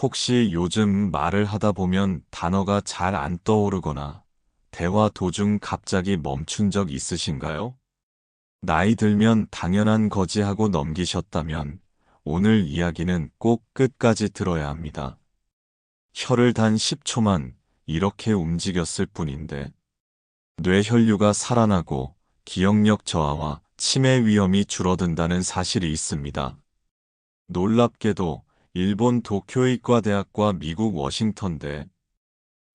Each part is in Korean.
혹시 요즘 말을 하다 보면 단어가 잘 안 떠오르거나 대화 도중 갑자기 멈춘 적 있으신가요? 나이 들면 당연한 거지 하고 넘기셨다면 오늘 이야기는 꼭 끝까지 들어야 합니다. 혀를 단 10초만 이렇게 움직였을 뿐인데 뇌혈류가 살아나고 기억력 저하와 치매 위험이 줄어든다는 사실이 있습니다. 놀랍게도 일본 도쿄의과대학과 미국 워싱턴대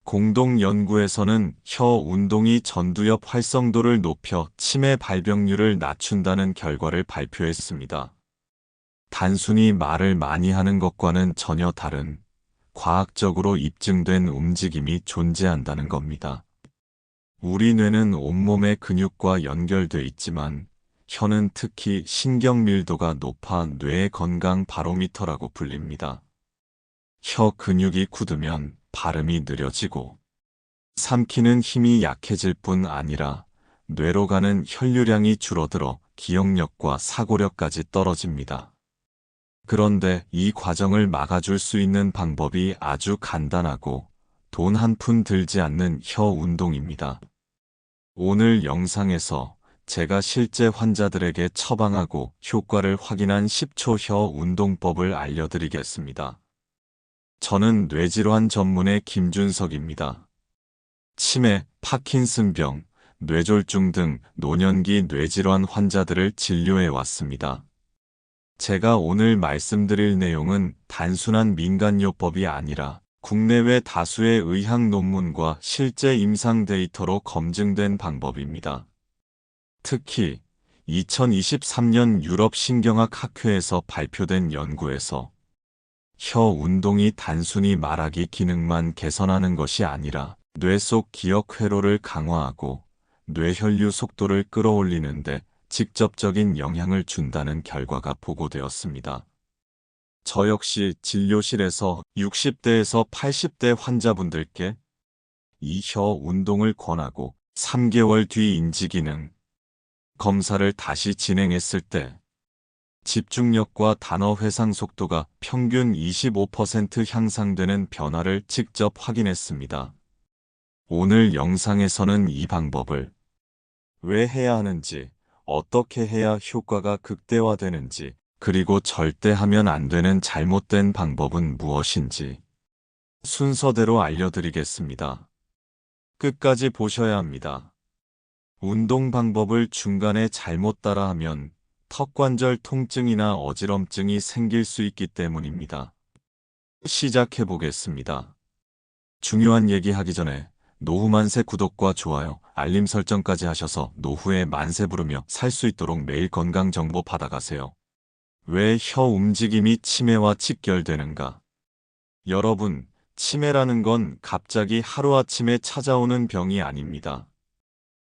공동 연구에서는 혀 운동이 전두엽 활성도를 높여 치매 발병률을 낮춘다는 결과를 발표했습니다. 단순히 말을 많이 하는 것과는 전혀 다른 과학적으로 입증된 움직임이 존재한다는 겁니다. 우리 뇌는 온몸의 근육과 연결돼 있지만 혀는 특히 신경 밀도가 높아 뇌의 건강 바로미터라고 불립니다. 혀 근육이 굳으면 발음이 느려지고 삼키는 힘이 약해질 뿐 아니라 뇌로 가는 혈류량이 줄어들어 기억력과 사고력까지 떨어집니다. 그런데 이 과정을 막아줄 수 있는 방법이 아주 간단하고 돈 한 푼 들지 않는 혀 운동입니다. 오늘 영상에서 제가 실제 환자들에게 처방하고 효과를 확인한 10초 혀 운동법을 알려드리겠습니다. 저는 뇌질환 전문의 김준석입니다. 치매, 파킨슨병, 뇌졸중 등 노년기 뇌질환 환자들을 진료해 왔습니다. 제가 오늘 말씀드릴 내용은 단순한 민간요법이 아니라 국내외 다수의 의학 논문과 실제 임상 데이터로 검증된 방법입니다. 특히 2023년 유럽 신경학 학회에서 발표된 연구에서 혀 운동이 단순히 말하기 기능만 개선하는 것이 아니라 뇌 속 기억 회로를 강화하고 뇌혈류 속도를 끌어올리는데 직접적인 영향을 준다는 결과가 보고되었습니다. 저 역시 진료실에서 60대에서 80대 환자분들께 이 혀 운동을 권하고 3개월 뒤 인지기능 검사를 다시 진행했을 때 집중력과 단어 회상 속도가 평균 25% 향상되는 변화를 직접 확인했습니다. 오늘 영상에서는 이 방법을 왜 해야 하는지, 어떻게 해야 효과가 극대화되는지, 그리고 절대 하면 안 되는 잘못된 방법은 무엇인지 순서대로 알려드리겠습니다. 끝까지 보셔야 합니다. 운동 방법을 중간에 잘못 따라하면 턱관절 통증이나 어지럼증이 생길 수 있기 때문입니다. 시작해 보겠습니다. 중요한 얘기 하기 전에 노후 만세 구독과 좋아요, 알림 설정까지 하셔서 노후에 만세 부르며 살 수 있도록 매일 건강 정보 받아가세요. 왜 혀 움직임이 치매와 직결되는가? 여러분, 치매라는 건 갑자기 하루아침에 찾아오는 병이 아닙니다.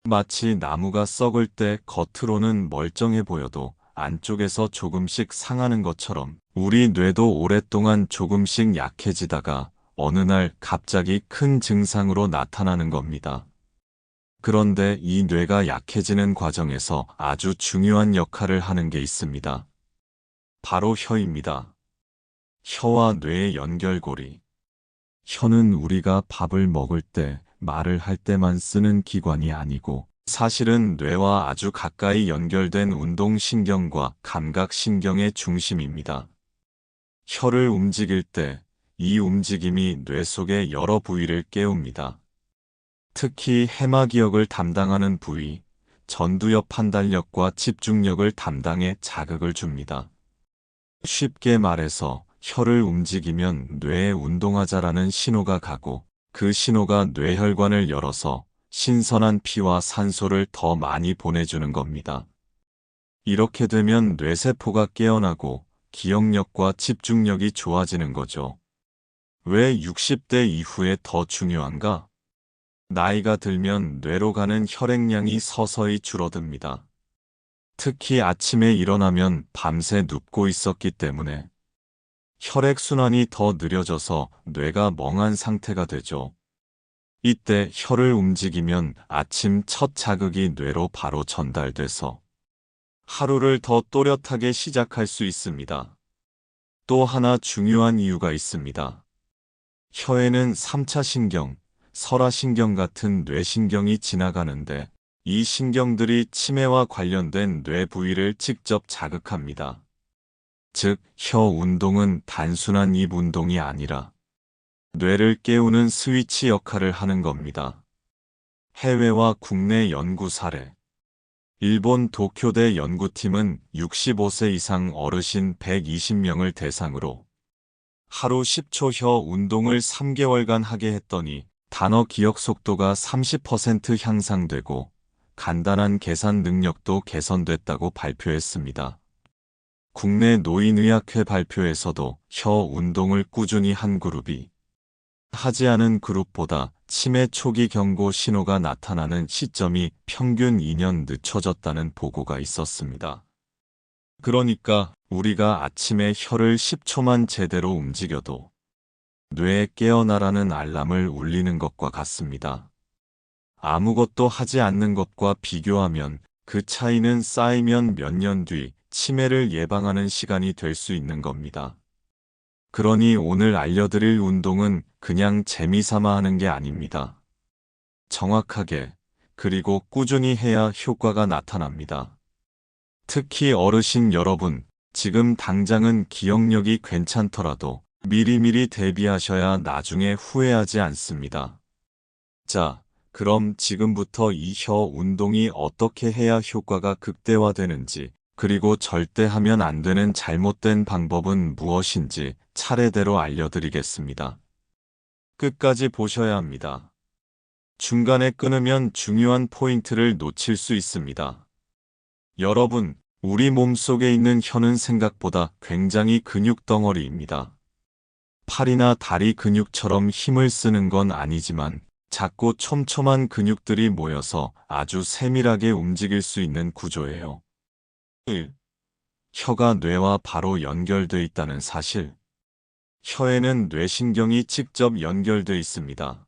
마치 나무가 썩을 때 겉으로는 멀쩡해 보여도 안쪽에서 조금씩 상하는 것처럼 우리 뇌도 오랫동안 조금씩 약해지다가 어느 날 갑자기 큰 증상으로 나타나는 겁니다. 그런데 이 뇌가 약해지는 과정에서 아주 중요한 역할을 하는 게 있습니다. 바로 혀입니다. 혀와 뇌의 연결고리. 혀는 우리가 밥을 먹을 때, 말을 할 때만 쓰는 기관이 아니고 사실은 뇌와 아주 가까이 연결된 운동신경과 감각신경의 중심입니다. 혀를 움직일 때 이 움직임이 뇌 속의 여러 부위를 깨웁니다. 특히 해마기억을 담당하는 부위, 전두엽 판단력과 집중력을 담당해 자극을 줍니다. 쉽게 말해서 혀를 움직이면 뇌에 운동하자라는 신호가 가고 그 신호가 뇌혈관을 열어서 신선한 피와 산소를 더 많이 보내주는 겁니다. 이렇게 되면 뇌세포가 깨어나고 기억력과 집중력이 좋아지는 거죠. 왜 60대 이후에 더 중요한가? 나이가 들면 뇌로 가는 혈액량이 서서히 줄어듭니다. 특히 아침에 일어나면 밤새 눕고 있었기 때문에 혈액순환이 더 느려져서 뇌가 멍한 상태가 되죠. 이때 혀를 움직이면 아침 첫 자극이 뇌로 바로 전달돼서 하루를 더 또렷하게 시작할 수 있습니다. 또 하나 중요한 이유가 있습니다. 혀에는 3차 신경, 설화신경 같은 뇌신경이 지나가는데 이 신경들이 치매와 관련된 뇌 부위를 직접 자극합니다. 즉, 혀 운동은 단순한 입 운동이 아니라 뇌를 깨우는 스위치 역할을 하는 겁니다. 해외와 국내 연구 사례. 일본 도쿄대 연구팀은 65세 이상 어르신 120명을 대상으로 하루 10초 혀 운동을 3개월간 하게 했더니 단어 기억 속도가 30% 향상되고 간단한 계산 능력도 개선됐다고 발표했습니다. 국내 노인의학회 발표에서도 혀 운동을 꾸준히 한 그룹이 하지 않은 그룹보다 치매 초기 경고 신호가 나타나는 시점이 평균 2년 늦춰졌다는 보고가 있었습니다. 그러니까 우리가 아침에 혀를 10초만 제대로 움직여도 뇌에 깨어나라는 알람을 울리는 것과 같습니다. 아무것도 하지 않는 것과 비교하면 그 차이는 쌓이면 몇 년 뒤 치매를 예방하는 시간이 될 수 있는 겁니다. 그러니 오늘 알려드릴 운동은 그냥 재미삼아 하는 게 아닙니다. 정확하게, 그리고 꾸준히 해야 효과가 나타납니다. 특히 어르신 여러분, 지금 당장은 기억력이 괜찮더라도 미리미리 대비하셔야 나중에 후회하지 않습니다. 자, 그럼 지금부터 이 혀 운동이 어떻게 해야 효과가 극대화되는지, 그리고 절대 하면 안 되는 잘못된 방법은 무엇인지 차례대로 알려드리겠습니다. 끝까지 보셔야 합니다. 중간에 끊으면 중요한 포인트를 놓칠 수 있습니다. 여러분, 우리 몸속에 있는 혀는 생각보다 굉장히 근육 덩어리입니다. 팔이나 다리 근육처럼 힘을 쓰는 건 아니지만 작고 촘촘한 근육들이 모여서 아주 세밀하게 움직일 수 있는 구조예요. 1. 혀가 뇌와 바로 연결돼 있다는 사실. 혀에는 뇌신경이 직접 연결돼 있습니다.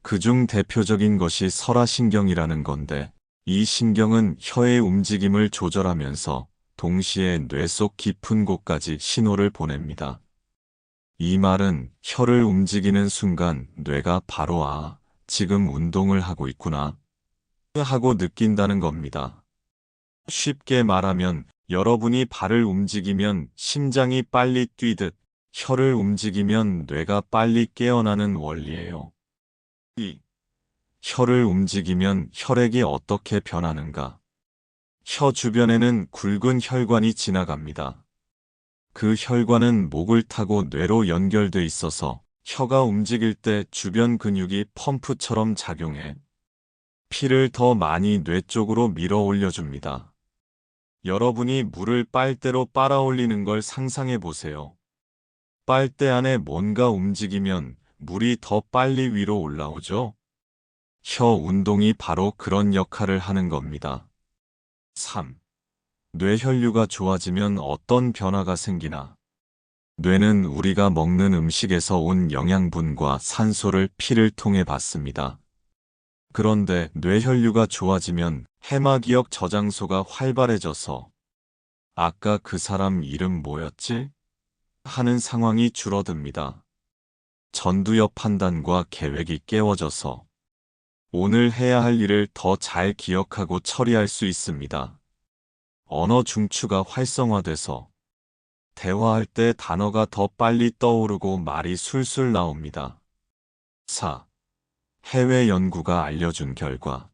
그중 대표적인 것이 설화신경이라는 건데, 이 신경은 혀의 움직임을 조절하면서 동시에 뇌 속 깊은 곳까지 신호를 보냅니다. 이 말은 혀를 움직이는 순간 뇌가 바로 지금 운동을 하고 있구나 하고 느낀다는 겁니다. 쉽게 말하면 여러분이 발을 움직이면 심장이 빨리 뛰듯 혀를 움직이면 뇌가 빨리 깨어나는 원리예요. 2. 혀를 움직이면 혈액이 어떻게 변하는가? 혀 주변에는 굵은 혈관이 지나갑니다. 그 혈관은 목을 타고 뇌로 연결돼 있어서 혀가 움직일 때 주변 근육이 펌프처럼 작용해 피를 더 많이 뇌 쪽으로 밀어 올려줍니다. 여러분이 물을 빨대로 빨아 올리는 걸 상상해 보세요. 빨대 안에 뭔가 움직이면 물이 더 빨리 위로 올라오죠? 혀 운동이 바로 그런 역할을 하는 겁니다. 3. 뇌혈류가 좋아지면 어떤 변화가 생기나? 뇌는 우리가 먹는 음식에서 온 영양분과 산소를 피를 통해 받습니다. 그런데 뇌혈류가 좋아지면 해마기억 저장소가 활발해져서 아까 그 사람 이름 뭐였지? 하는 상황이 줄어듭니다. 전두엽 판단과 계획이 깨워져서 오늘 해야 할 일을 더 잘 기억하고 처리할 수 있습니다. 언어 중추가 활성화돼서 대화할 때 단어가 더 빨리 떠오르고 말이 술술 나옵니다. 4. 해외 연구가 알려준 결과.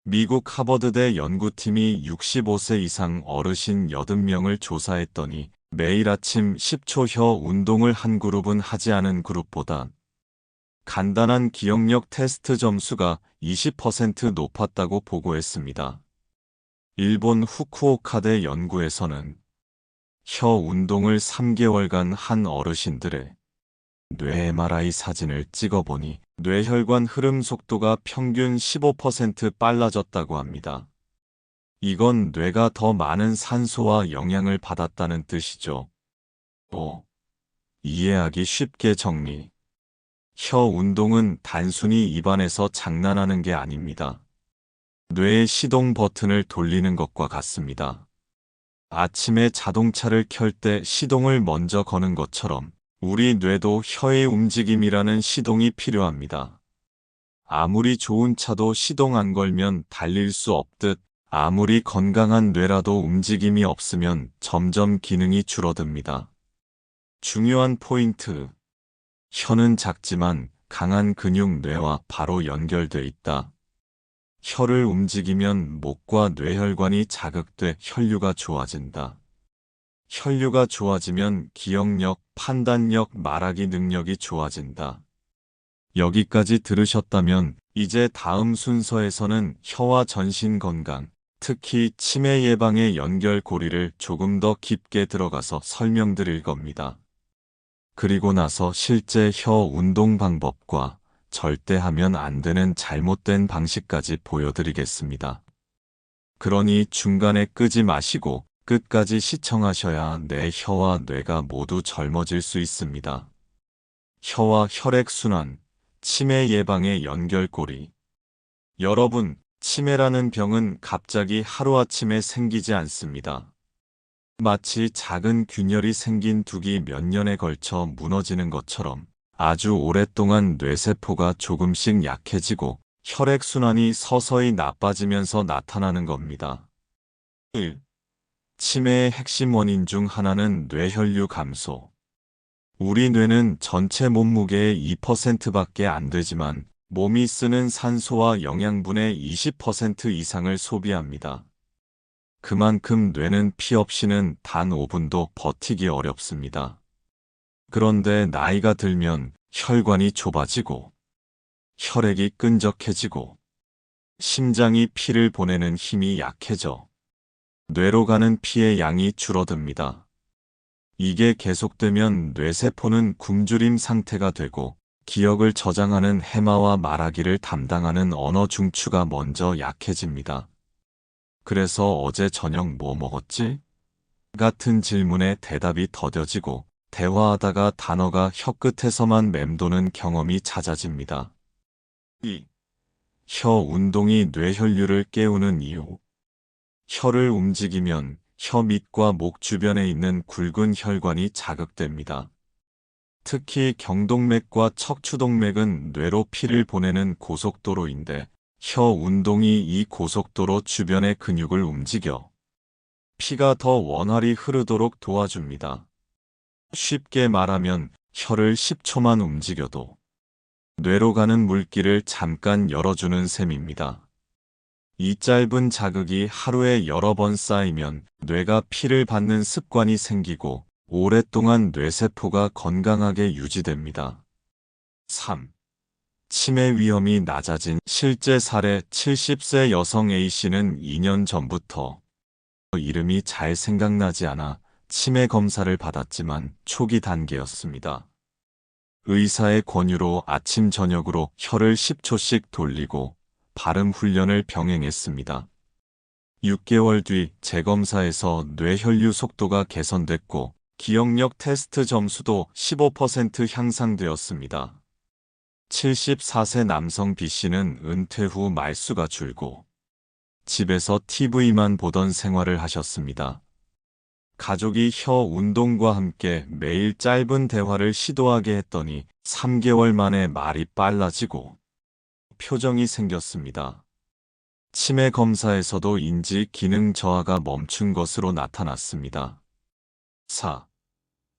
미국 하버드대 연구팀이 65세 이상 어르신 80명을 조사했더니 매일 아침 10초 혀 운동을 한 그룹은 하지 않은 그룹보다 간단한 기억력 테스트 점수가 20% 높았다고 보고했습니다. 일본 후쿠오카대 연구에서는 혀 운동을 3개월간 한 어르신들의 뇌 MRI 사진을 찍어보니 뇌혈관 흐름 속도가 평균 15% 빨라졌다고 합니다. 이건 뇌가 더 많은 산소와 영양을 받았다는 뜻이죠. 5. 이해하기 쉽게 정리. 혀 운동은 단순히 입안에서 장난하는 게 아닙니다. 뇌의 시동 버튼을 돌리는 것과 같습니다. 아침에 자동차를 켤 때 시동을 먼저 거는 것처럼 우리 뇌도 혀의 움직임이라는 시동이 필요합니다. 아무리 좋은 차도 시동 안 걸면 달릴 수 없듯 아무리 건강한 뇌라도 움직임이 없으면 점점 기능이 줄어듭니다. 중요한 포인트. 혀는 작지만 강한 근육 뇌와 바로 연결돼 있다. 혀를 움직이면 목과 뇌혈관이 자극돼 혈류가 좋아진다. 혈류가 좋아지면 기억력, 판단력, 말하기 능력이 좋아진다. 여기까지 들으셨다면 이제 다음 순서에서는 혀와 전신 건강, 특히 치매 예방의 연결고리를 조금 더 깊게 들어가서 설명드릴 겁니다. 그리고 나서 실제 혀 운동 방법과 절대 하면 안 되는 잘못된 방식까지 보여드리겠습니다. 그러니 중간에 끄지 마시고 끝까지 시청하셔야 내 혀와 뇌가 모두 젊어질 수 있습니다. 혀와 혈액순환, 치매 예방의 연결고리. 여러분, 치매라는 병은 갑자기 하루아침에 생기지 않습니다. 마치 작은 균열이 생긴 둑이 몇 년에 걸쳐 무너지는 것처럼 아주 오랫동안 뇌세포가 조금씩 약해지고 혈액순환이 서서히 나빠지면서 나타나는 겁니다. 1. 치매의 핵심 원인 중 하나는 뇌혈류 감소. 우리 뇌는 전체 몸무게의 2%밖에 안 되지만 몸이 쓰는 산소와 영양분의 20% 이상을 소비합니다. 그만큼 뇌는 피 없이는 단 5분도 버티기 어렵습니다. 그런데 나이가 들면 혈관이 좁아지고 혈액이 끈적해지고 심장이 피를 보내는 힘이 약해져 뇌로 가는 피의 양이 줄어듭니다. 이게 계속되면 뇌세포는 굶주림 상태가 되고 기억을 저장하는 해마와 말하기를 담당하는 언어 중추가 먼저 약해집니다. 그래서 어제 저녁 뭐 먹었지? 같은 질문에 대답이 더뎌지고 대화하다가 단어가 혀끝에서만 맴도는 경험이 잦아집니다. 2. 혀 운동이 뇌혈류를 깨우는 이유. 혀를 움직이면 혀 밑과 목 주변에 있는 굵은 혈관이 자극됩니다. 특히 경동맥과 척추동맥은 뇌로 피를 보내는 고속도로인데 혀 운동이 이 고속도로 주변의 근육을 움직여 피가 더 원활히 흐르도록 도와줍니다. 쉽게 말하면 혀를 10초만 움직여도 뇌로 가는 물길을 잠깐 열어주는 셈입니다. 이 짧은 자극이 하루에 여러 번 쌓이면 뇌가 피를 받는 습관이 생기고 오랫동안 뇌세포가 건강하게 유지됩니다. 3. 치매 위험이 낮아진 실제 사례. 70세 여성 A씨는 2년 전부터 이름이 잘 생각나지 않아 치매 검사를 받았지만 초기 단계였습니다. 의사의 권유로 아침 저녁으로 혀를 10초씩 돌리고 발음 훈련을 병행했습니다. 6개월 뒤 재검사에서 뇌혈류 속도가 개선됐고 기억력 테스트 점수도 15% 향상되었습니다. 74세 남성 B씨는 은퇴 후 말수가 줄고 집에서 TV만 보던 생활을 하셨습니다. 가족이 혀 운동과 함께 매일 짧은 대화를 시도하게 했더니 3개월 만에 말이 빨라지고 표정이 생겼습니다. 치매 검사에서도 인지 기능 저하가 멈춘 것으로 나타났습니다. 4.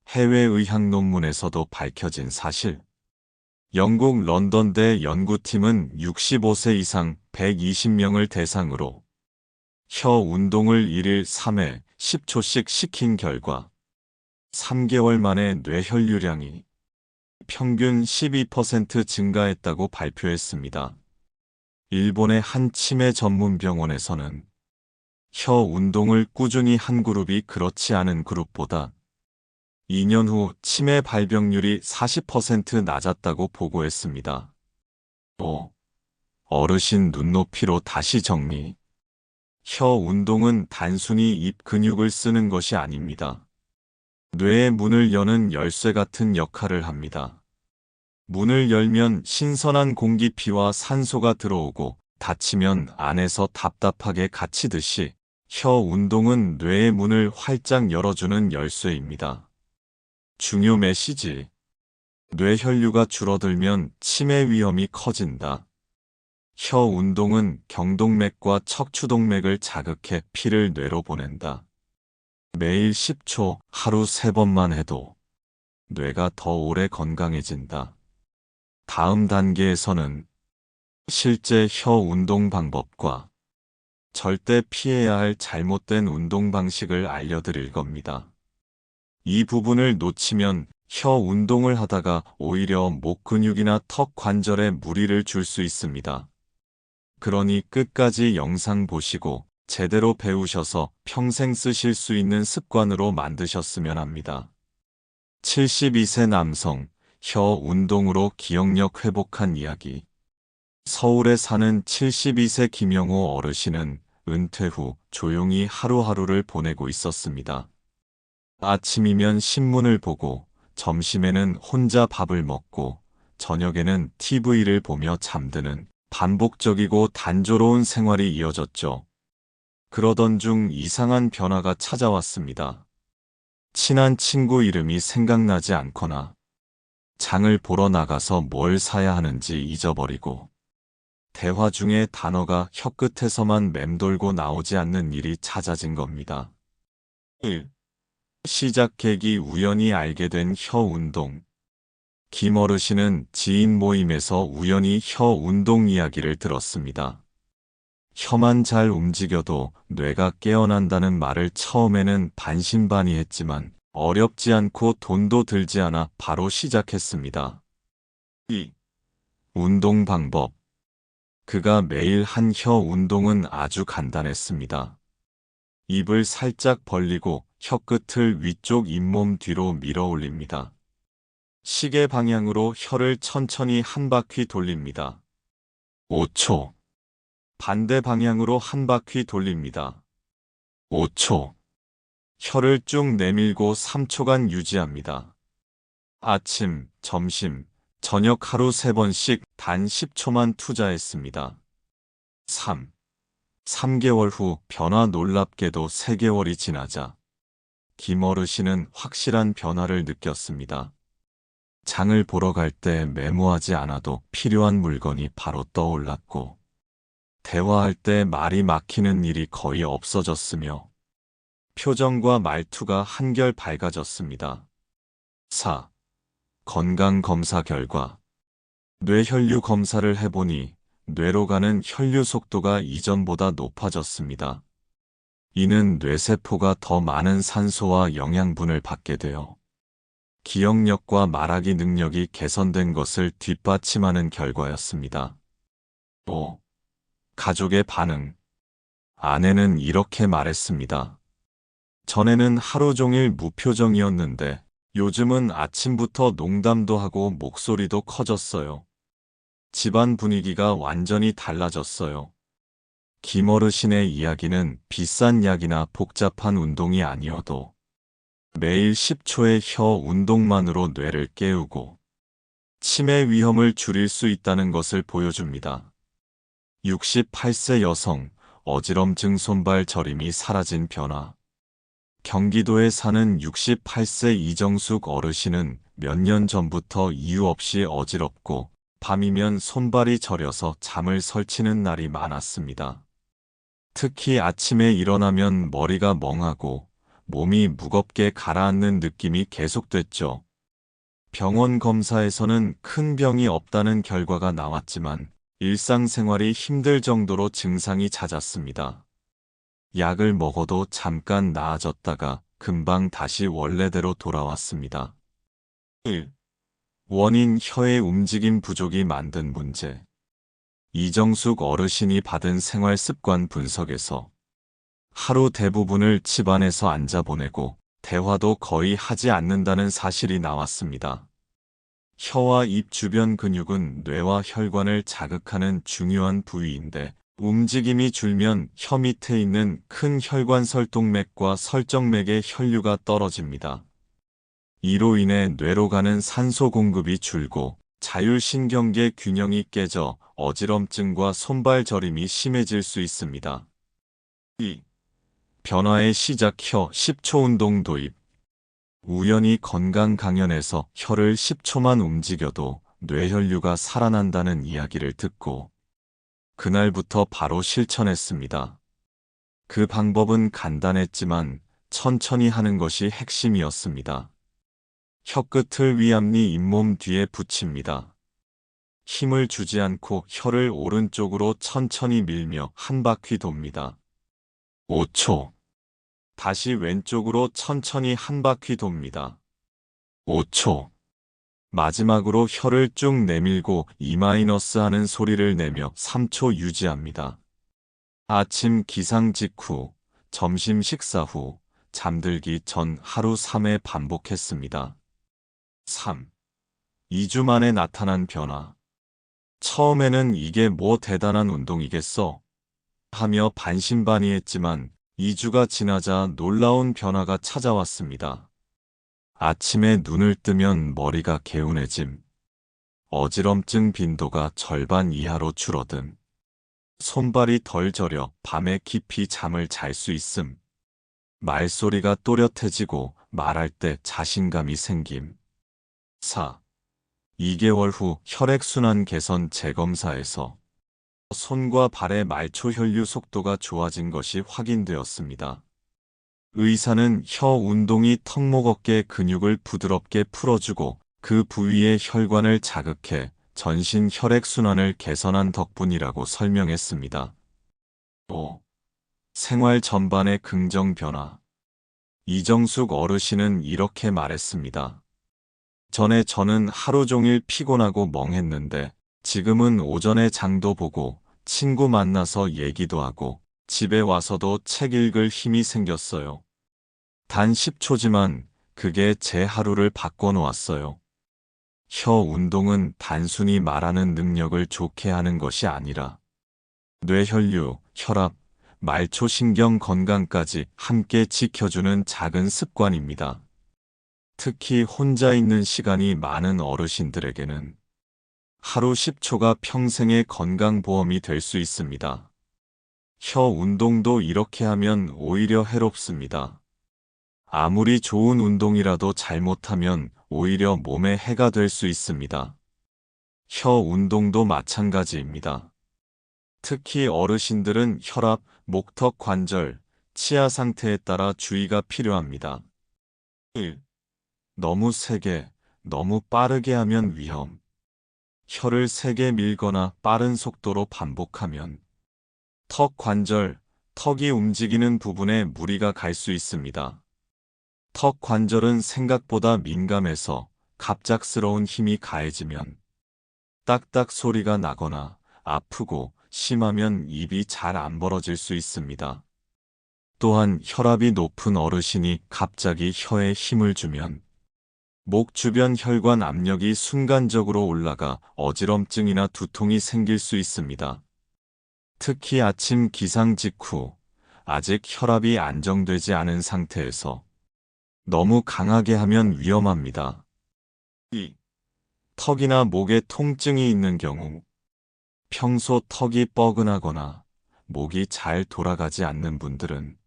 해외 의학 논문에서도 밝혀진 사실. 영국 런던대 연구팀은 65세 이상 120명을 대상으로 혀 운동을 1일 3회 10초씩 시킨 결과 3개월 만에 뇌혈류량이 평균 12% 증가했다고 발표했습니다. 일본의 한 치매 전문 병원에서는 혀 운동을 꾸준히 한 그룹이 그렇지 않은 그룹보다 2년 후 치매 발병률이 40% 낮았다고 보고했습니다. 5. 어르신 눈높이로 다시 정리. 혀 운동은 단순히 입 근육을 쓰는 것이 아닙니다. 뇌의 문을 여는 열쇠 같은 역할을 합니다. 문을 열면 신선한 공기피와 산소가 들어오고 닫히면 안에서 답답하게 갇히듯이 혀 운동은 뇌의 문을 활짝 열어주는 열쇠입니다. 중요 메시지. 뇌혈류가 줄어들면 치매 위험이 커진다. 혀 운동은 경동맥과 척추동맥을 자극해 피를 뇌로 보낸다. 매일 10초, 하루 3번만 해도 뇌가 더 오래 건강해진다. 다음 단계에서는 실제 혀 운동 방법과 절대 피해야 할 잘못된 운동 방식을 알려드릴 겁니다. 이 부분을 놓치면 혀 운동을 하다가 오히려 목 근육이나 턱 관절에 무리를 줄 수 있습니다. 그러니 끝까지 영상 보시고 제대로 배우셔서 평생 쓰실 수 있는 습관으로 만드셨으면 합니다. 72세 남성, 혀 운동으로 기억력 회복한 이야기. 서울에 사는 72세 김영호 어르신은 은퇴 후 조용히 하루하루를 보내고 있었습니다. 아침이면 신문을 보고, 점심에는 혼자 밥을 먹고, 저녁에는 TV를 보며 잠드는 반복적이고 단조로운 생활이 이어졌죠. 그러던 중 이상한 변화가 찾아왔습니다. 친한 친구 이름이 생각나지 않거나, 장을 보러 나가서 뭘 사야 하는지 잊어버리고, 대화 중에 단어가 혀끝에서만 맴돌고 나오지 않는 일이 잦아진 겁니다. 1. 시작 계기 우연히 알게 된 혀 운동. 김 어르신은 지인 모임에서 우연히 혀 운동 이야기를 들었습니다. 혀만 잘 움직여도 뇌가 깨어난다는 말을 처음에는 반신반의했지만 어렵지 않고 돈도 들지 않아 바로 시작했습니다. 2. 운동 방법. 그가 매일 한 혀 운동은 아주 간단했습니다. 입을 살짝 벌리고 혀끝을 위쪽 잇몸 뒤로 밀어 올립니다. 시계 방향으로 혀를 천천히 한 바퀴 돌립니다. 5초. 반대 방향으로 한 바퀴 돌립니다. 5초. 혀를 쭉 내밀고 3초간 유지합니다. 아침, 점심, 저녁 하루 3번씩 단 10초만 투자했습니다. 3. 3개월 후 변화 놀랍게도 3개월이 지나자 김 어르신은 확실한 변화를 느꼈습니다. 장을 보러 갈 때 메모하지 않아도 필요한 물건이 바로 떠올랐고, 대화할 때 말이 막히는 일이 거의 없어졌으며, 표정과 말투가 한결 밝아졌습니다. 4. 건강검사 결과. 뇌혈류 검사를 해보니 뇌로 가는 혈류 속도가 이전보다 높아졌습니다. 이는 뇌세포가 더 많은 산소와 영양분을 받게 되어 기억력과 말하기 능력이 개선된 것을 뒷받침하는 결과였습니다. 5. 가족의 반응. 아내는 이렇게 말했습니다. 전에는 하루 종일 무표정이었는데 요즘은 아침부터 농담도 하고 목소리도 커졌어요. 집안 분위기가 완전히 달라졌어요. 김 어르신의 이야기는 비싼 약이나 복잡한 운동이 아니어도 매일 10초의 혀 운동만으로 뇌를 깨우고 치매 위험을 줄일 수 있다는 것을 보여줍니다. 68세 여성, 어지럼증 손발 저림이 사라진 변화. 경기도에 사는 68세 이정숙 어르신은 몇 년 전부터 이유 없이 어지럽고 밤이면 손발이 저려서 잠을 설치는 날이 많았습니다. 특히 아침에 일어나면 머리가 멍하고 몸이 무겁게 가라앉는 느낌이 계속됐죠. 병원 검사에서는 큰 병이 없다는 결과가 나왔지만 일상생활이 힘들 정도로 증상이 잦았습니다. 약을 먹어도 잠깐 나아졌다가 금방 다시 원래대로 돌아왔습니다. 1. 원인 혀의 움직임 부족이 만든 문제. 이정숙 어르신이 받은 생활 습관 분석에서 하루 대부분을 집안에서 앉아 보내고 대화도 거의 하지 않는다는 사실이 나왔습니다. 혀와 입 주변 근육은 뇌와 혈관을 자극하는 중요한 부위인데 움직임이 줄면 혀 밑에 있는 큰 혈관 설동맥과 설정맥의 혈류가 떨어집니다. 이로 인해 뇌로 가는 산소 공급이 줄고 자율신경계 균형이 깨져 어지럼증과 손발 저림이 심해질 수 있습니다. 2. 변화의 시작 혀 10초 운동 도입. 우연히 건강 강연에서 혀를 10초만 움직여도 뇌혈류가 살아난다는 이야기를 듣고 그날부터 바로 실천했습니다. 그 방법은 간단했지만 천천히 하는 것이 핵심이었습니다. 혀끝을 위앞니 잇몸 뒤에 붙입니다. 힘을 주지 않고 혀를 오른쪽으로 천천히 밀며 한 바퀴 돕니다. 5초. 다시 왼쪽으로 천천히 한 바퀴 돕니다. 5초. 마지막으로 혀를 쭉 내밀고 E- 하는 소리를 내며 3초 유지합니다. 아침 기상 직후, 점심 식사 후, 잠들기 전 하루 3회 반복했습니다. 3. 2주 만에 나타난 변화. 처음에는 이게 뭐 대단한 운동이겠어? 하며 반신반의했지만 2주가 지나자 놀라운 변화가 찾아왔습니다. 아침에 눈을 뜨면 머리가 개운해짐. 어지럼증 빈도가 절반 이하로 줄어듦. 손발이 덜 저려 밤에 깊이 잠을 잘 수 있음. 말소리가 또렷해지고 말할 때 자신감이 생김. 4. 2개월 후 혈액순환 개선 재검사에서 손과 발의 말초 혈류 속도가 좋아진 것이 확인되었습니다. 의사는 혀 운동이 턱목 어깨 근육을 부드럽게 풀어주고 그 부위의 혈관을 자극해 전신 혈액순환을 개선한 덕분이라고 설명했습니다. 5. 생활 전반의 긍정 변화. 이정숙 어르신은 이렇게 말했습니다. 전에 저는 하루 종일 피곤하고 멍했는데 지금은 오전에 장도 보고 친구 만나서 얘기도 하고 집에 와서도 책 읽을 힘이 생겼어요. 단 10초지만 그게 제 하루를 바꿔놓았어요. 혀 운동은 단순히 말하는 능력을 좋게 하는 것이 아니라 뇌혈류, 혈압, 말초신경 건강까지 함께 지켜주는 작은 습관입니다. 특히 혼자 있는 시간이 많은 어르신들에게는 하루 10초가 평생의 건강보험이 될 수 있습니다. 혀 운동도 이렇게 하면 오히려 해롭습니다. 아무리 좋은 운동이라도 잘못하면 오히려 몸에 해가 될 수 있습니다. 혀 운동도 마찬가지입니다. 특히 어르신들은 혈압, 목턱 관절, 치아 상태에 따라 주의가 필요합니다. 1. 너무 세게, 너무 빠르게 하면 위험. 혀를 세게 밀거나 빠른 속도로 반복하면 턱 관절, 턱이 움직이는 부분에 무리가 갈 수 있습니다. 턱 관절은 생각보다 민감해서 갑작스러운 힘이 가해지면 딱딱 소리가 나거나 아프고 심하면 입이 잘 안 벌어질 수 있습니다. 또한 혈압이 높은 어르신이 갑자기 혀에 힘을 주면 목 주변 혈관 압력이 순간적으로 올라가 어지럼증이나 두통이 생길 수 있습니다. 특히 아침 기상 직후 아직 혈압이 안정되지 않은 상태에서 너무 강하게 하면 위험합니다. 2. 턱이나 목에 통증이 있는 경우 평소 턱이 뻐근하거나 목이 잘 돌아가지 않는 분들은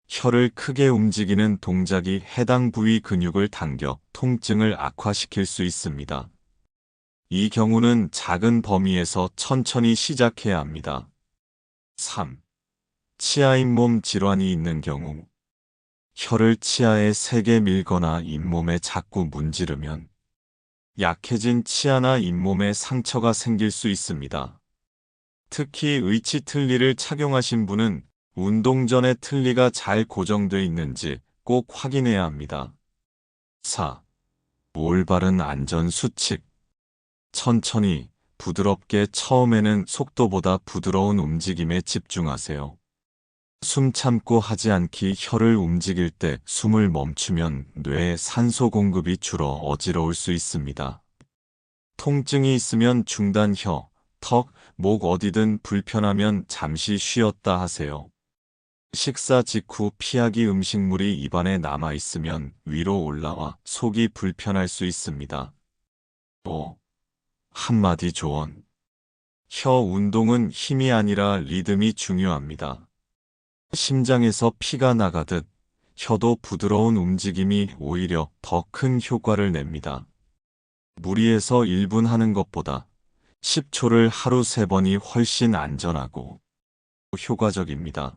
혀를 크게 움직이는 동작이 해당 부위 근육을 당겨 통증을 악화시킬 수 있습니다. 이 경우는 작은 범위에서 천천히 시작해야 합니다. 3. 치아 잇몸 질환이 있는 경우 혀를 치아에 세게 밀거나 잇몸에 자꾸 문지르면 약해진 치아나 잇몸에 상처가 생길 수 있습니다. 특히 의치 틀니를 착용하신 분은 운동 전에 틀니가 잘 고정되어 있는지 꼭 확인해야 합니다. 4. 올바른 안전 수칙. 천천히, 부드럽게 처음에는 속도보다 부드러운 움직임에 집중하세요. 숨 참고 하지 않기 혀를 움직일 때 숨을 멈추면 뇌에 산소 공급이 줄어 어지러울 수 있습니다. 통증이 있으면 중단 혀, 턱, 목 어디든 불편하면 잠시 쉬었다 하세요. 식사 직후 피하기 음식물이 입안에 남아있으면 위로 올라와 속이 불편할 수 있습니다. 5. 한마디 조언. 혀 운동은 힘이 아니라 리듬이 중요합니다. 심장에서 피가 나가듯 혀도 부드러운 움직임이 오히려 더 큰 효과를 냅니다. 무리해서 1분 하는 것보다 10초를 하루 3번이 훨씬 안전하고 효과적입니다.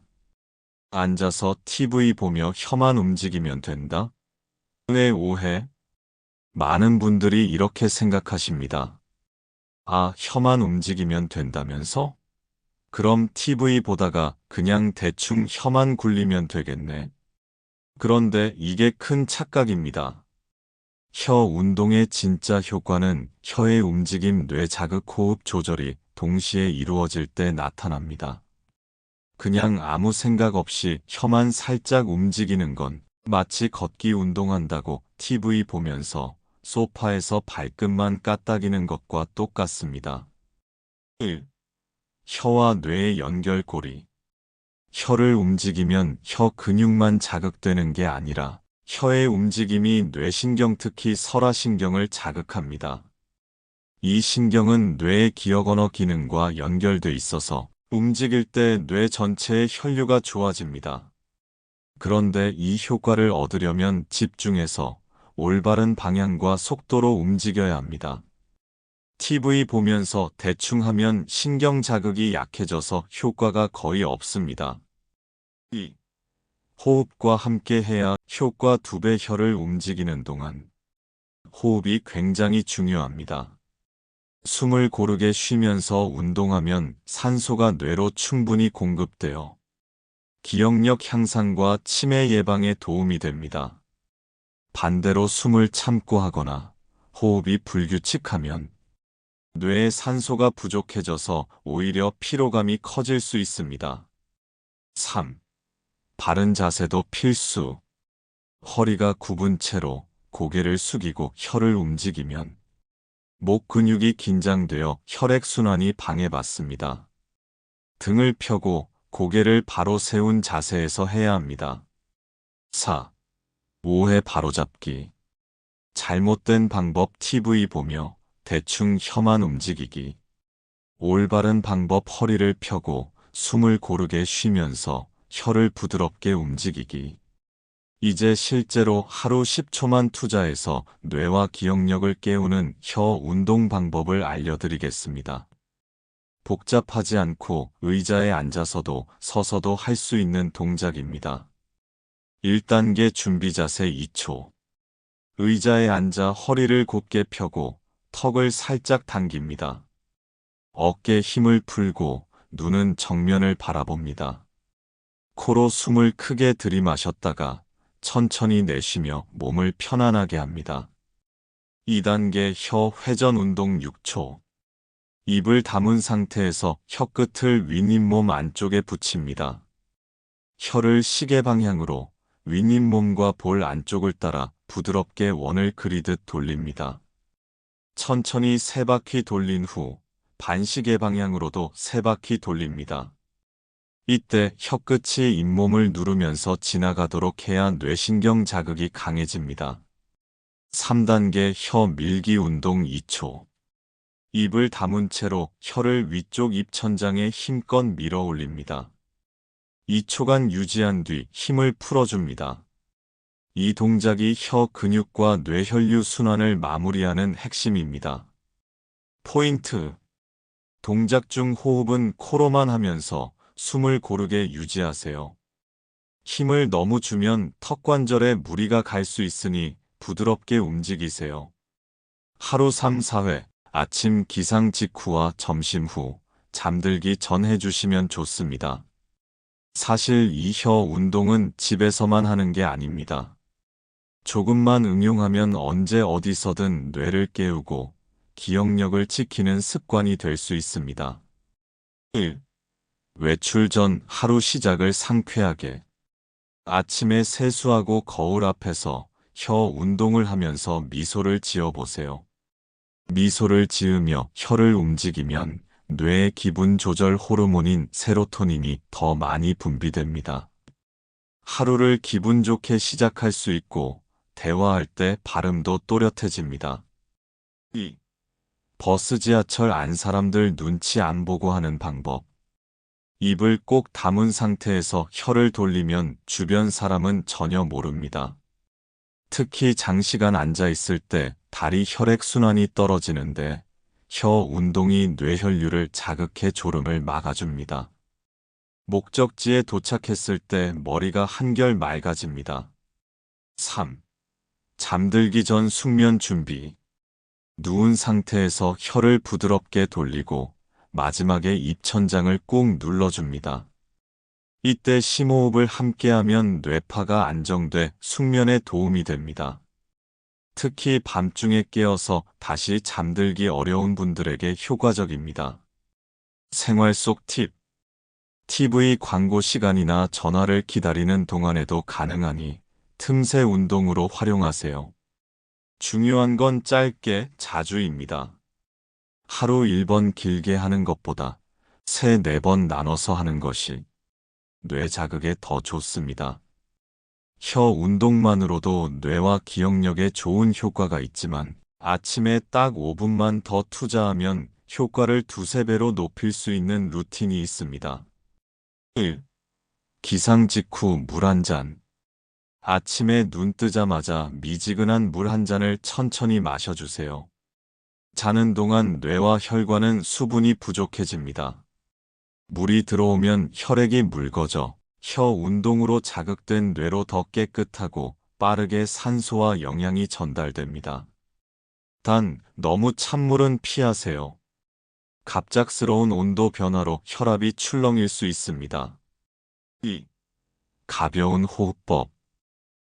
앉아서 TV 보며 혀만 움직이면 된다? 의 오해? 많은 분들이 이렇게 생각하십니다. 아, 혀만 움직이면 된다면서? 그럼 TV 보다가 그냥 대충 혀만 굴리면 되겠네. 그런데 이게 큰 착각입니다. 혀 운동의 진짜 효과는 혀의 움직임, 뇌 자극, 호흡 조절이 동시에 이루어질 때 나타납니다. 그냥 아무 생각 없이 혀만 살짝 움직이는 건 마치 걷기 운동한다고 TV 보면서 소파에서 발끝만 까딱이는 것과 똑같습니다. 1. 혀와 뇌의 연결고리. 혀를 움직이면 혀 근육만 자극되는 게 아니라 혀의 움직임이 뇌신경, 특히 설화신경을 자극합니다. 이 신경은 뇌의 기억 언어 기능과 연결돼 있어서 움직일 때 뇌 전체의 혈류가 좋아집니다. 그런데 이 효과를 얻으려면 집중해서 올바른 방향과 속도로 움직여야 합니다. TV 보면서 대충 하면 신경 자극이 약해져서 효과가 거의 없습니다. 2. 호흡과 함께 해야 효과 2배. 혀를 움직이는 동안 호흡이 굉장히 중요합니다. 숨을 고르게 쉬면서 운동하면 산소가 뇌로 충분히 공급되어 기억력 향상과 치매 예방에 도움이 됩니다. 반대로 숨을 참고 하거나 호흡이 불규칙하면 뇌에 산소가 부족해져서 오히려 피로감이 커질 수 있습니다. 3. 바른 자세도 필수. 허리가 굽은 채로 고개를 숙이고 혀를 움직이면 목 근육이 긴장되어 혈액순환이 방해받습니다. 등을 펴고 고개를 바로 세운 자세에서 해야 합니다. 4. 오해 바로잡기. 잘못된 방법 TV 보며 대충 혀만 움직이기. 올바른 방법 허리를 펴고 숨을 고르게 쉬면서 혀를 부드럽게 움직이기. 이제 실제로 하루 10초만 투자해서 뇌와 기억력을 깨우는 혀 운동 방법을 알려드리겠습니다. 복잡하지 않고 의자에 앉아서도 서서도 할 수 있는 동작입니다. 1단계 준비 자세 2초. 의자에 앉아 허리를 곧게 펴고 턱을 살짝 당깁니다. 어깨 힘을 풀고 눈은 정면을 바라봅니다. 코로 숨을 크게 들이마셨다가 천천히 내쉬며 몸을 편안하게 합니다. 2단계 혀 회전 운동 6초. 입을 다문 상태에서 혀끝을 윗잇몸 안쪽에 붙입니다. 혀를 시계 방향으로 윗잇몸과 볼 안쪽을 따라 부드럽게 원을 그리듯 돌립니다. 천천히 3바퀴 돌린 후 반시계 방향으로도 3바퀴 돌립니다. 이때 혀끝이 잇몸을 누르면서 지나가도록 해야 뇌신경 자극이 강해집니다. 3단계 혀 밀기 운동 2초. 입을 다문 채로 혀를 위쪽 입천장에 힘껏 밀어 올립니다. 2초간 유지한 뒤 힘을 풀어줍니다. 이 동작이 혀 근육과 뇌혈류 순환을 마무리하는 핵심입니다. 포인트. 동작 중 호흡은 코로만 하면서 숨을 고르게 유지하세요. 힘을 너무 주면 턱 관절에 무리가 갈 수 있으니 부드럽게 움직이세요. 하루 3, 4회, 아침 기상 직후와 점심 후, 잠들기 전 해주시면 좋습니다. 사실 이 혀 운동은 집에서만 하는 게 아닙니다. 조금만 응용하면 언제 어디서든 뇌를 깨우고 기억력을 지키는 습관이 될 수 있습니다. 1. 외출 전 하루 시작을 상쾌하게. 아침에 세수하고 거울 앞에서 혀 운동을 하면서 미소를 지어보세요. 미소를 지으며 혀를 움직이면 뇌의 기분 조절 호르몬인 세로토닌이 더 많이 분비됩니다. 하루를 기분 좋게 시작할 수 있고 대화할 때 발음도 또렷해집니다. 2. 버스 지하철 안 사람들 눈치 안 보고 하는 방법. 입을 꼭 다문 상태에서 혀를 돌리면 주변 사람은 전혀 모릅니다. 특히 장시간 앉아 있을 때 다리 혈액순환이 떨어지는데 혀 운동이 뇌혈류를 자극해 졸음을 막아줍니다. 목적지에 도착했을 때 머리가 한결 맑아집니다. 3. 잠들기 전 숙면 준비. 누운 상태에서 혀를 부드럽게 돌리고 마지막에 입천장을 꾹 눌러줍니다. 이때 심호흡을 함께하면 뇌파가 안정돼 숙면에 도움이 됩니다. 특히 밤중에 깨어서 다시 잠들기 어려운 분들에게 효과적입니다. 생활 속 팁. TV 광고 시간이나 전화를 기다리는 동안에도 가능하니 틈새 운동으로 활용하세요. 중요한 건 짧게, 자주입니다. 하루 1번 길게 하는 것보다 3, 4번 나눠서 하는 것이 뇌 자극에 더 좋습니다. 혀 운동만으로도 뇌와 기억력에 좋은 효과가 있지만 아침에 딱 5분만 더 투자하면 효과를 2, 3배로 높일 수 있는 루틴이 있습니다. 1. 기상 직후 물 한 잔. 아침에 눈 뜨자마자 미지근한 물 한 잔을 천천히 마셔주세요. 자는 동안 뇌와 혈관은 수분이 부족해집니다. 물이 들어오면 혈액이 묽어져 혀 운동으로 자극된 뇌로 더 깨끗하고 빠르게 산소와 영양이 전달됩니다. 단, 너무 찬물은 피하세요. 갑작스러운 온도 변화로 혈압이 출렁일 수 있습니다. 2. 가벼운 호흡법.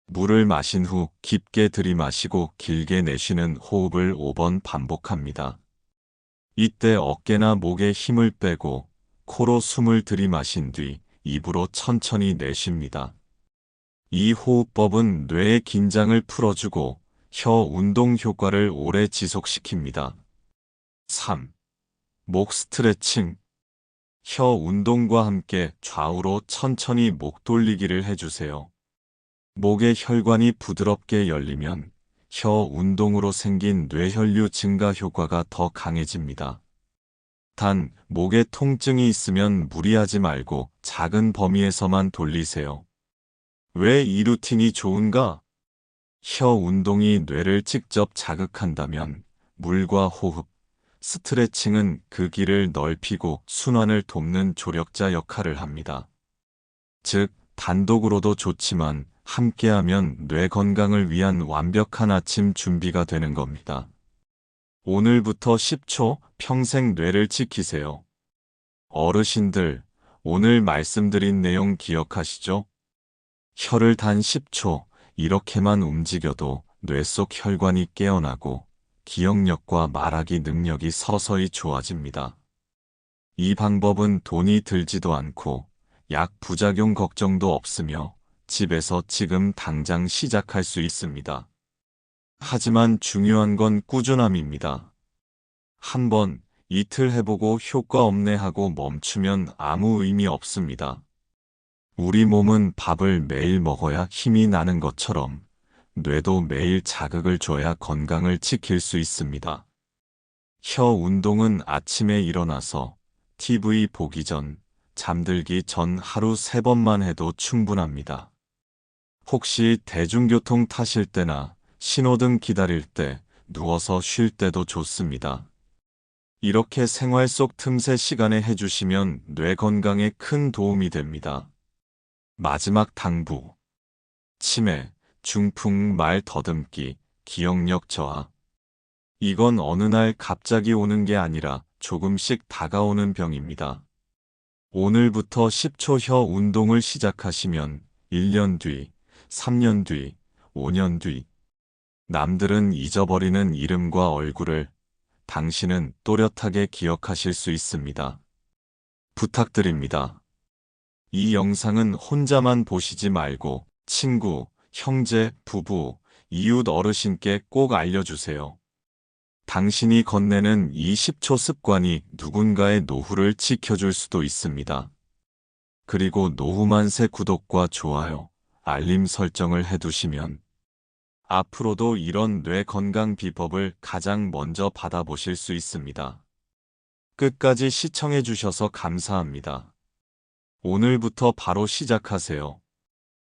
물을 마신 후 깊게 들이마시고 길게 내쉬는 호흡을 5번 반복합니다. 이때 어깨나 목에 힘을 빼고 코로 숨을 들이마신 뒤 입으로 천천히 내쉽니다. 이 호흡법은 뇌의 긴장을 풀어주고 혀 운동 효과를 오래 지속시킵니다. 3. 목 스트레칭. 혀 운동과 함께 좌우로 천천히 목 돌리기를 해주세요. 목의 혈관이 부드럽게 열리면 혀 운동으로 생긴 뇌혈류 증가 효과가 더 강해집니다. 단, 목에 통증이 있으면 무리하지 말고 작은 범위에서만 돌리세요. 왜 이 루틴이 좋은가? 혀 운동이 뇌를 직접 자극한다면 물과 호흡, 스트레칭은 그 길을 넓히고 순환을 돕는 조력자 역할을 합니다. 즉, 단독으로도 좋지만 함께하면 뇌 건강을 위한 완벽한 아침 준비가 되는 겁니다. 오늘부터 10초 평생 뇌를 지키세요. 어르신들, 오늘 말씀드린 내용 기억하시죠? 혀를 단 10초 이렇게만 움직여도 뇌 속 혈관이 깨어나고 기억력과 말하기 능력이 서서히 좋아집니다. 이 방법은 돈이 들지도 않고 약 부작용 걱정도 없으며 집에서 지금 당장 시작할 수 있습니다. 하지만 중요한 건 꾸준함입니다. 한 번, 이틀 해보고 효과 없네 하고 멈추면 아무 의미 없습니다. 우리 몸은 밥을 매일 먹어야 힘이 나는 것처럼 뇌도 매일 자극을 줘야 건강을 지킬 수 있습니다. 혀 운동은 아침에 일어나서 TV 보기 전, 잠들기 전 하루 3번만 해도 충분합니다. 혹시 대중교통 타실 때나 신호등 기다릴 때, 누워서 쉴 때도 좋습니다. 이렇게 생활 속 틈새 시간에 해주시면 뇌 건강에 큰 도움이 됩니다. 마지막 당부. 치매, 중풍, 말 더듬기, 기억력 저하. 이건 어느 날 갑자기 오는 게 아니라 조금씩 다가오는 병입니다. 오늘부터 10초 혀 운동을 시작하시면 1년 뒤, 3년 뒤, 5년 뒤, 남들은 잊어버리는 이름과 얼굴을 당신은 또렷하게 기억하실 수 있습니다. 부탁드립니다. 이 영상은 혼자만 보시지 말고 친구, 형제, 부부, 이웃 어르신께 꼭 알려주세요. 당신이 건네는 이 10초 습관이 누군가의 노후를 지켜줄 수도 있습니다. 그리고 노후만세 구독과 좋아요, 알림 설정을 해두시면 앞으로도 이런 뇌 건강 비법을 가장 먼저 받아보실 수 있습니다. 끝까지 시청해주셔서 감사합니다. 오늘부터 바로 시작하세요.